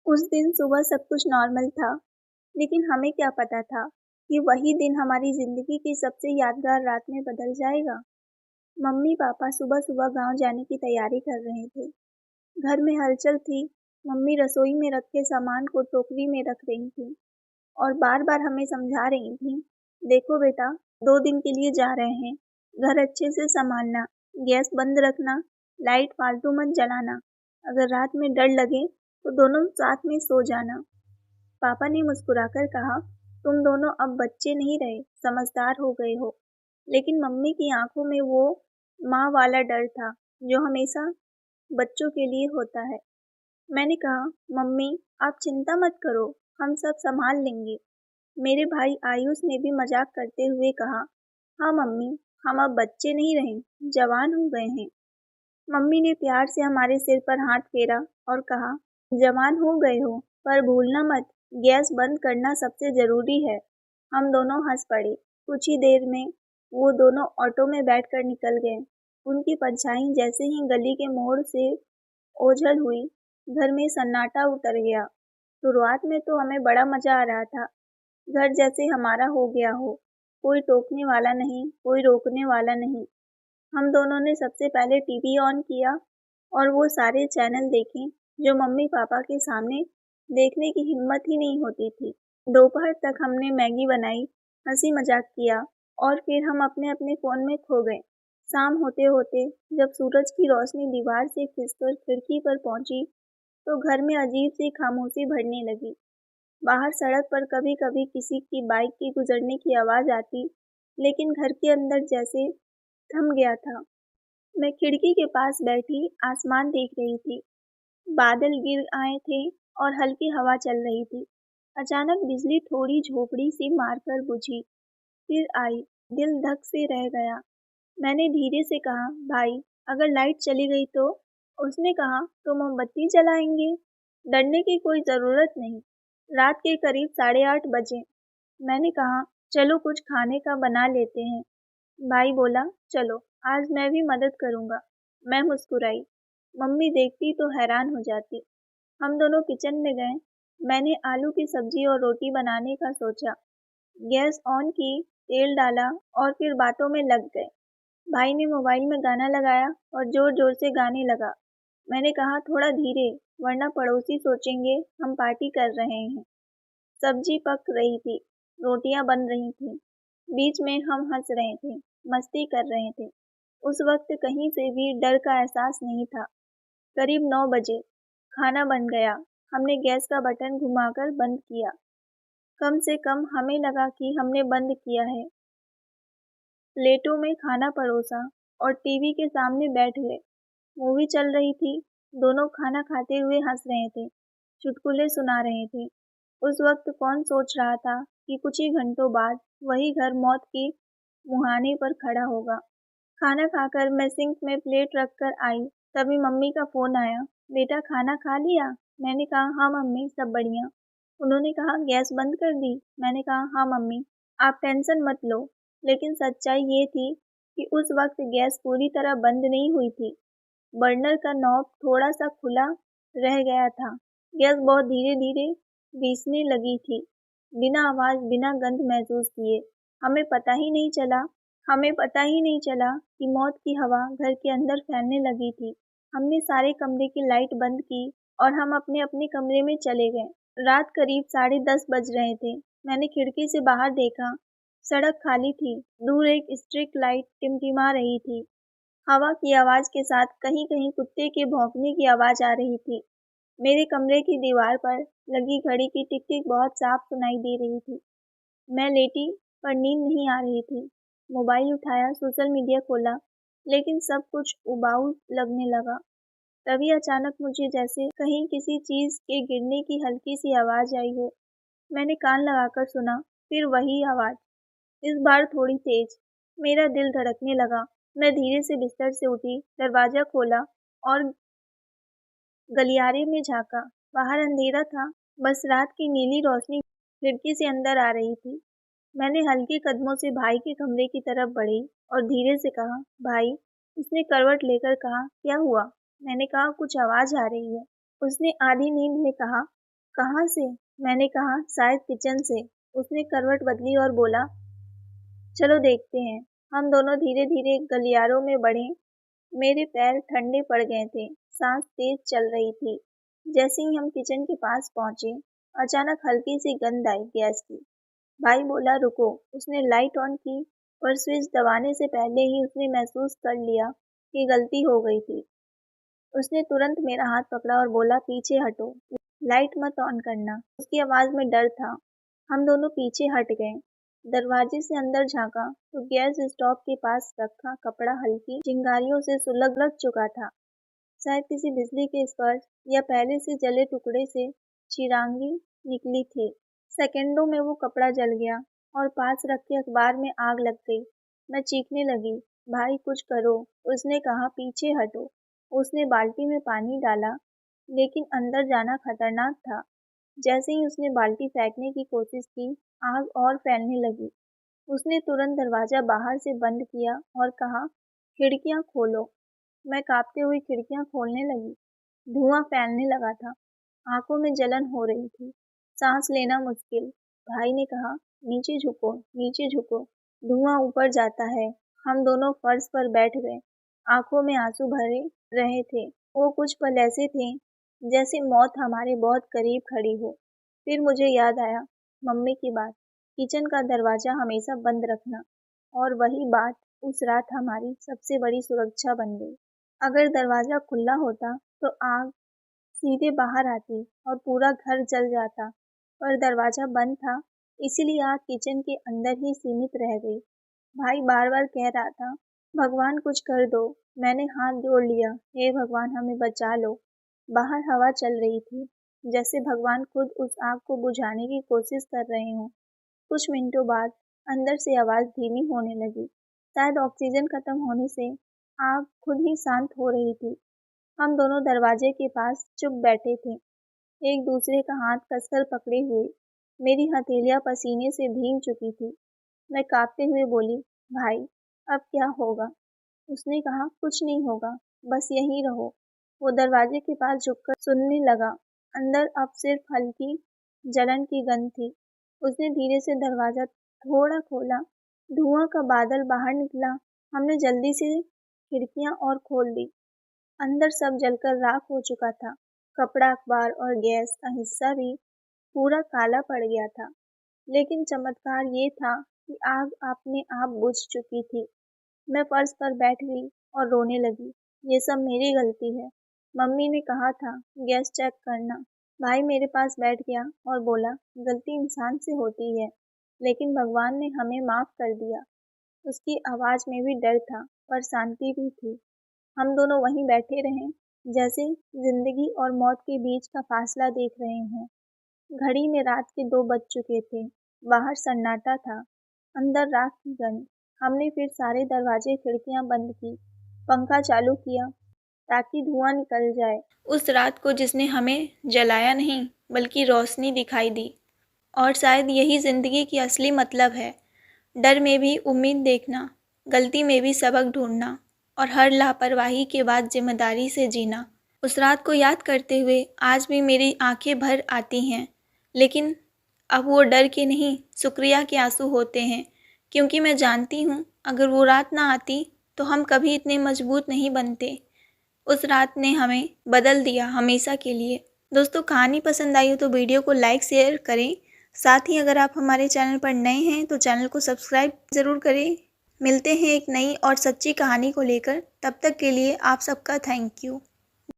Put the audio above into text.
उस दिन सुबह सब कुछ नॉर्मल था, लेकिन हमें क्या पता था कि वही दिन हमारी ज़िंदगी की सबसे यादगार रात में बदल जाएगा। मम्मी-पापा सुबह-सुबह गाँव जाने की तैयारी कर रहे थे। घर में हलचल थी, मम्मी रसोई में रखे सामान को टोकरी में रख रही थीं और बार-बार हमें समझा रही थीं, देखो बेटा, 2 दिन के लिए जा रहे हैं, घर अच्छे से संभालना, गैस बंद रखना, लाइट फालतू मत जलाना, अगर रात में डर लगे तो दोनों साथ में सो जाना। पापा ने मुस्कुराकर कहा, तुम दोनों अब बच्चे नहीं रहे, समझदार हो गए हो। लेकिन मम्मी की आंखों में वो माँ वाला डर था, जो हमेशा बच्चों के लिए होता है। मैंने कहा, मम्मी, आप चिंता मत करो, हम सब संभाल लेंगे। मेरे भाई आयुष ने भी मजाक करते हुए कहा, हाँ मम्मी, हम अब बच्चे नहीं रहे, जवान हो गए हैं। मम्मी ने प्यार से हमारे सिर पर हाथ फेरा और कहा, जवान हो गए हो, पर भूलना मत, गैस बंद करना सबसे ज़रूरी है। हम दोनों हंस पड़े। कुछ ही देर में वो दोनों ऑटो में बैठकर निकल गए। उनकी परछाई जैसे ही गली के मोड़ से ओझल हुई, घर में सन्नाटा उतर गया। शुरुआत में तो हमें बड़ा मज़ा आ रहा था, घर जैसे हमारा हो गया हो, कोई टोकने वाला नहीं, कोई रोकने वाला नहीं। हम दोनों ने सबसे पहले टीवी ऑन किया और वो सारे चैनल देखे जो मम्मी-पापा के सामने देखने की हिम्मत ही नहीं होती थी। दोपहर तक हमने मैगी बनाई, हँसी-मज़ाक किया और फिर हम अपने-अपने फ़ोन में खो गए। शाम होते-होते जब सूरज की रोशनी दीवार से खिंचकर खिड़की पर पहुँची, तो घर में अजीब-सी खामोशी बढ़ने लगी। बाहर सड़क पर कभी-कभी किसी की बाइक के गुजरने की आवाज़ आती, लेकिन घर के अंदर जैसे थम गया था। मैं खिड़की के पास बैठी आसमान देख रही थी। बादल गिर आए थे और हल्की हवा चल रही थी। अचानक बिजली थोड़ी झोपड़ी सी मारकर बुझी, फिर आई। दिल धक से रह गया। मैंने धीरे से कहा, भाई, अगर लाइट चली गई तो? उसने कहा, तो मोमबत्ती जलाएंगे। डरने की कोई ज़रूरत नहीं। रात के करीब 8:30 बजे। मैंने कहा, चलो कुछ खाने का बना लेते हैं। भाई बोला, चलो, आज मैं भी मदद करूँगा। मैं मुस्कुराई। मम्मी देखती तो हैरान हो जाती। हम दोनों किचन में गए। मैंने आलू की सब्जी और रोटी बनाने का सोचा। गैस ऑन की, तेल डाला और फिर बातों में लग गए। भाई ने मोबाइल में गाना लगाया और ज़ोर-ज़ोर से गाने लगा। मैंने कहा, थोड़ा धीरे, वरना पड़ोसी सोचेंगे हम पार्टी कर रहे हैं। सब्जी पक रही थी, रोटियां बन रही थीं। बीच में हम हंस रहे थे, मस्ती कर रहे थे। उस वक्त कहीं से भी डर का एहसास नहीं था। करीब 9 बजे खाना बन गया। हमने गैस का बटन घुमाकर बंद किया। कम से कम हमें लगा कि हमने बंद किया है। प्लेटों में खाना परोसा और टीवी के सामने बैठ गए। मूवी चल रही थी। दोनों खाना खाते हुए हंस रहे थे, चुटकुले सुना रहे थे। उस वक्त कौन सोच रहा था कि कुछ ही घंटों बाद वही घर मौत के मुहाने पर खड़ा होगा। खाना खाकर मैं सिंक में प्लेट रखकर आई, तभी मम्मी का फ़ोन आया। बेटा, खाना खा लिया? मैंने कहा, हाँ मम्मी, सब बढ़िया। उन्होंने कहा, गैस बंद कर दी? मैंने कहा, हाँ मम्मी, आप टेंशन मत लो। लेकिन सच्चाई ये थी कि उस वक्त गैस पूरी तरह बंद नहीं हुई थी। बर्नर का नॉब थोड़ा-सा खुला रह गया था। गैस बहुत धीरे-धीरे रिसने लगी थी, बिना आवाज़, बिना गंध महसूस किए। हमें पता ही नहीं चला हमें पता ही नहीं चला कि मौत की हवा घर के अंदर फैलने लगी थी। हमने सारे कमरे की लाइट बंद की और हम अपने-अपने कमरे में चले गए। रात करीब 10:30 बज रहे थे। मैंने खिड़की से बाहर देखा। सड़क खाली थी। दूर एक स्ट्रीट लाइट टिमटिमा रही थी। हवा की आवाज़ के साथ कहीं-कहीं कुत्ते के भौंकने की आवाज़ आ रही थी। मेरे कमरे की दीवार पर लगी घड़ी की टिक-टिक बहुत साफ सुनाई दे रही थी। मैं लेटी, पर नींद नहीं आ रही थी। मोबाइल उठाया, सोशल मीडिया खोला, लेकिन सब कुछ उबाऊ लगने लगा। तभी अचानक मुझे जैसे कहीं किसी चीज़ के गिरने की हल्की-सी आवाज़ आई हो। मैंने कान लगाकर सुना, फिर वही आवाज़, इस बार थोड़ी तेज़। मेरा दिल धड़कने लगा। मैं धीरे से बिस्तर से उठी, दरवाज़ा खोला और गलियारे में झाँका। बाहर अंधेरा था, बस रात की नीली रोशनी खिड़की से अंदर आ रही थी। मैंने हल्के कदमों से भाई के कमरे की तरफ बढ़ी और धीरे से कहा, भाई। उसने करवट लेकर कहा, क्या हुआ? मैंने कहा, कुछ आवाज़ आ रही है। उसने आधी नींद में कहा, कहाँ से? मैंने कहा, शायद किचन से। उसने करवट बदली और बोला, चलो देखते हैं। हम दोनों धीरे धीरे गलियारों में बढ़े। मेरे पैर ठंडे पड़ गए थे, सांस तेज चल रही थी। जैसे ही हम किचन के पास पहुंचे, अचानक हल्की सी गंध आई गैस की। भाई बोला, रुको। उसने लाइट ऑन की, पर स्विच दबाने से पहले ही उसने महसूस कर लिया कि गलती हो गई थी। उसने तुरंत मेरा हाथ पकड़ा और बोला, पीछे हटो, लाइट मत ऑन करना। उसकी आवाज़ में डर था। हम दोनों पीछे हट गए। दरवाजे से अंदर झांका तो गैस स्टोव के पास रखा कपड़ा हल्की चिंगारियों से सुलग चुका था। शायद किसी बिजली के स्पर्श या पहले से जले टुकड़े से चिरांगी निकली थी। सेकंडों में वो कपड़ा जल गया और पास रखे अखबार में आग लग गई। मैं चीखने लगी, भाई कुछ करो। उसने कहा, पीछे हटो। उसने बाल्टी में पानी डाला, लेकिन अंदर जाना खतरनाक था। जैसे ही उसने बाल्टी फेंकने की कोशिश की, आग और फैलने लगी। उसने तुरंत दरवाजा बाहर से बंद किया और कहा, खिड़कियां खोलो। मैं कांपते हुए खिड़कियां खोलने लगी। धुआं फैलने लगा था। आंखों में जलन हो रही थी, सांस लेना मुश्किल। भाई ने कहा, नीचे झुको, नीचे झुको, धुआं ऊपर जाता है। हम दोनों फर्श पर बैठ गए। आंखों में आंसू भरे रहे थे। वो कुछ पल ऐसे थे जैसे मौत हमारे बहुत करीब खड़ी हो। फिर मुझे याद आया मम्मी की बात, किचन का दरवाजा हमेशा बंद रखना। और वही बात उस रात हमारी सबसे बड़ी सुरक्षा बन गई। अगर दरवाजा खुला होता तो आग सीधे बाहर आती और पूरा घर जल जाता, पर दरवाजा बंद था, इसीलिए आग किचन के अंदर ही सीमित रह गई। भाई बार बार कह रहा था, भगवान कुछ कर दो। मैंने हाथ जोड़ लिया, हे भगवान हमें बचा लो। बाहर हवा चल रही थी, जैसे भगवान खुद उस आग को बुझाने की कोशिश कर रहे हों। कुछ मिनटों बाद अंदर से आवाज़ धीमी होने लगी। शायद ऑक्सीजन खत्म होने से आग खुद ही शांत हो रही थी। हम दोनों दरवाजे के पास चुप बैठे थे, एक दूसरे का हाथ कसकर पकड़े हुए। मेरी हथेलियां पसीने से भीग चुकी थी। मैं कांपते हुए बोली, भाई अब क्या होगा? उसने कहा, कुछ नहीं होगा, बस यहीं रहो। वो दरवाजे के पास झुककर सुनने लगा। अंदर अब सिर्फ हल्की जलन की गंध थी। उसने धीरे से दरवाजा थोड़ा खोला। धुआं का बादल बाहर निकला। हमने जल्दी से खिड़कियां और खोल दी। अंदर सब जलकर राख हो चुका था। कपड़ा, अखबार और गैस का हिस्सा भी पूरा काला पड़ गया था। लेकिन चमत्कार ये था कि आग अपने आप बुझ चुकी थी। मैं फर्श पर बैठ गई और रोने लगी। ये सब मेरी गलती है। मम्मी ने कहा था गैस चेक करना। भाई मेरे पास बैठ गया और बोला, गलती इंसान से होती है, लेकिन भगवान ने हमें माफ़ कर दिया। उसकी आवाज़ में भी डर था, पर शांति भी थी। हम दोनों वहीं बैठे रहे, जैसे जिंदगी और मौत के बीच का फासला देख रहे हों। घड़ी में रात के 2 बज चुके थे। बाहर सन्नाटा था, अंदर राख की गंध। हमने फिर सारे दरवाजे खिड़कियां बंद की, पंखा चालू किया ताकि धुआं निकल जाए। उस रात को जिसने हमें जलाया नहीं, बल्कि रोशनी दिखाई दी। और शायद यही जिंदगी की असली मतलब है, डर में भी उम्मीद देखना, गलती में भी सबक ढूंढना, और हर लापरवाही के बाद जिम्मेदारी से जीना। उस रात को याद करते हुए आज भी मेरी आंखें भर आती हैं, लेकिन अब वो डर के नहीं, शुक्रिया के आंसू होते हैं, क्योंकि मैं जानती हूँ अगर वो रात ना आती तो हम कभी इतने मजबूत नहीं बनते। उस रात ने हमें बदल दिया हमेशा के लिए। दोस्तों, कहानी पसंद आई हो तो वीडियो को लाइक शेयर करें। साथ ही अगर आप हमारे चैनल पर नए हैं तो चैनल को सब्सक्राइब ज़रूर करें। मिलते हैं एक नई और सच्ची कहानी को लेकर। तब तक के लिए आप सबका थैंक यू।